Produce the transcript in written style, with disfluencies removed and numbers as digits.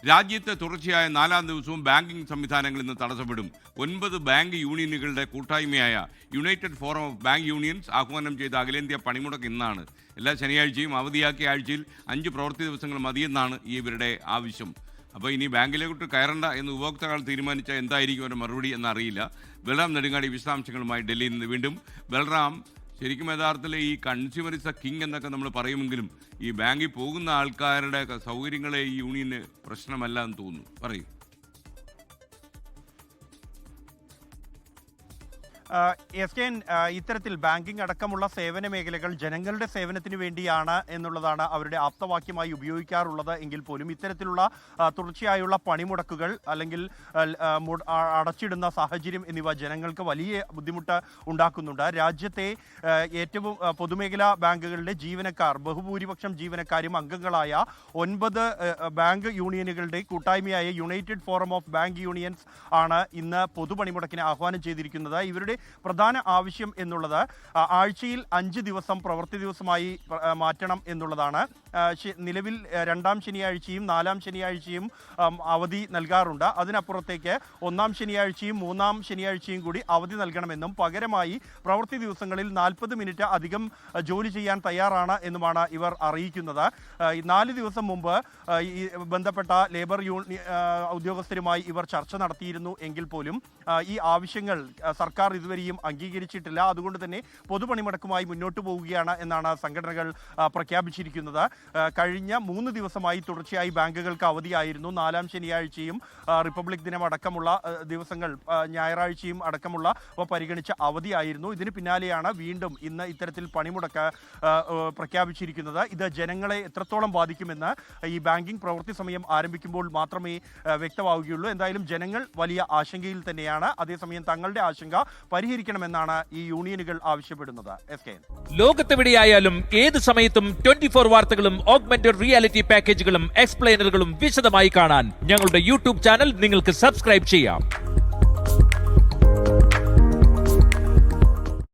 രാജ്യത്തെ തുടർച്ചയായ 4-ാം ദിവസവും ബാങ്കിംഗ് സംവിധാനങ്ങൾ ഇന്ന് തടസ്സപ്പെടും. 9 ബാങ്ക് യൂണിയനുകളുടെ കൂട്ടായ്മയായ United forum of bank unions ആഹ്വാനം ചെയ്ത അഖിലേന്ത്യാ പണിമുടക്ക് ഇന്നാണ്. എല്ലാ ശനിയാഴ്ചയും അവധിയാക്കിയ ആഴ്ചയിൽ 5 പ്രവൃത്തി ദിവസങ്ങൾ മതിയെന്നാണ് ഇവരുടെ ആവശ്യം. അപ്പോൾ ഇനി ബാങ്കിലോട്ട് കയറണ്ട എന്ന് ഉപഭോക്താക്കൾ തീരുമാനിച്ചാൽ എന്തായിരിക്കും അവരുടെ മറുപടി എന്നറിയില്ല. ബൽറാം നെടുങ്ങാടി വിശദാംശങ്ങളുമായി ഡൽഹിയിൽ നിന്ന് വീണ്ടും. ബൽറാം, ശരിക്കും യഥാർത്ഥത്തിൽ ഈ കൺസ്യൂമർ ഇസ് എ കിങ് എന്നൊക്കെ നമ്മൾ പറയുമെങ്കിലും ഈ ബാങ്കിൽ പോകുന്ന ആൾക്കാരുടെ സൗകര്യങ്ങളെ ഈ യൂണിയന് പ്രശ്നമല്ല എന്ന് തോന്നുന്നു. പറയൂ. ഇത്തരത്തിൽ ബാങ്കിംഗ് അടക്കമുള്ള സേവന മേഖലകൾ ജനങ്ങളുടെ സേവനത്തിന് വേണ്ടിയാണ് എന്നുള്ളതാണ് അവരുടെ ആപ്തവാക്യമായി ഉപയോഗിക്കാറുള്ളത് എങ്കിൽ പോലും ഇത്തരത്തിലുള്ള തുടർച്ചയായുള്ള പണിമുടക്കുകൾ അല്ലെങ്കിൽ അടച്ചിടുന്ന സാഹചര്യം എന്നിവ ജനങ്ങൾക്ക് വലിയ ബുദ്ധിമുട്ട് ഉണ്ടാക്കുന്നുണ്ട്. രാജ്യത്തെ ഏറ്റവും പൊതുമേഖലാ ബാങ്കുകളുടെ ജീവനക്കാർ, ബഹുഭൂരിപക്ഷം ജീവനക്കാരും അംഗങ്ങളായ 9 ബാങ്ക് യൂണിയനുകളുടെ കൂട്ടായ്മയായ United forum of bank unions ആണ് ഇന്ന് പൊതുപണിമുടക്കിന് ആഹ്വാനം ചെയ്തിരിക്കുന്നത്. ഇവരുടെ പ്രധാന ആവശ്യം എന്നുള്ളത് ആഴ്ചയിൽ 5 ദിവസം പ്രവൃത്തി ദിവസമായി മാറ്റണം എന്നുള്ളതാണ്. നിലവിൽ 2-ാം ശനിയാഴ്ചയും 4-ാം ശനിയാഴ്ചയും അവധി നൽകാറുണ്ട്. അതിനപ്പുറത്തേക്ക് 1-ാം ശനിയാഴ്ചയും 3-ാം ശനിയാഴ്ചയും കൂടി അവധി നൽകണമെന്നും പകരമായി പ്രവൃത്തി ദിവസങ്ങളിൽ 40 മിനിറ്റ് അധികം ജോലി ചെയ്യാൻ തയ്യാറാണ് എന്നുമാണ് ഇവർ അറിയിക്കുന്നത്. 4 ദിവസം മുമ്പ് ഈ ബന്ധപ്പെട്ട ലേബർ ഉദ്യോഗസ്ഥരുമായി ഇവർ ചർച്ച നടത്തിയിരുന്നു എങ്കിൽ പോലും ഈ ആവശ്യങ്ങൾ സർക്കാർ ഇതുവരെയും അംഗീകരിച്ചിട്ടില്ല. അതുകൊണ്ട് തന്നെ പൊതുപണിമുടക്കുമായി മുന്നോട്ട് പോവുകയാണ് എന്നാണ് സംഘടനകൾ പ്രഖ്യാപിച്ചിരിക്കുന്നത്. കഴിഞ്ഞ 3 ദിവസമായി തുടർച്ചയായി ബാങ്കുകൾക്ക് അവധിയായിരുന്നു. 4-ാം ശനിയാഴ്ചയും റിപ്പബ്ലിക് ദിനം അടക്കമുള്ള ദിവസങ്ങൾ, ഞായറാഴ്ചയും അടക്കമുള്ള പരിഗണിച്ച അവധിയായിരുന്നു. ഇതിന് പിന്നാലെയാണ് വീണ്ടും ഇന്ന് ഇത്തരത്തിൽ പണിമുടക്ക് പ്രഖ്യാപിച്ചിരിക്കുന്നത്. ഇത് ജനങ്ങളെ എത്രത്തോളം ബാധിക്കുമെന്ന് ഈ ബാങ്കിംഗ് പ്രവൃത്തി സമയം ആരംഭിക്കുമ്പോൾ മാത്രമേ വ്യക്തമാവുകയുള്ളൂ. എന്തായാലും ജനങ്ങൾ വലിയ ആശങ്കയിൽ തന്നെയാണ്. അതേസമയം തങ്ങളുടെ ആശങ്ക പരിഹരിക്കണമെന്നാണ് ഈ യൂണിയനുകൾ ആവശ്യപ്പെടുന്നത്. ലോകത്തെവിടെയായാലും ഏത് സമയത്തും 24 വാർത്തകളും ഓഗ്മെന്റഡ് റിയാലിറ്റി പാക്കേജുകളും എക്സ്പ്ലെയിനറുകളും വിശദമായി കാണാൻ ഞങ്ങളുടെ യൂട്യൂബ് ചാനൽ നിങ്ങൾക്ക് സബ്സ്ക്രൈബ് ചെയ്യാം.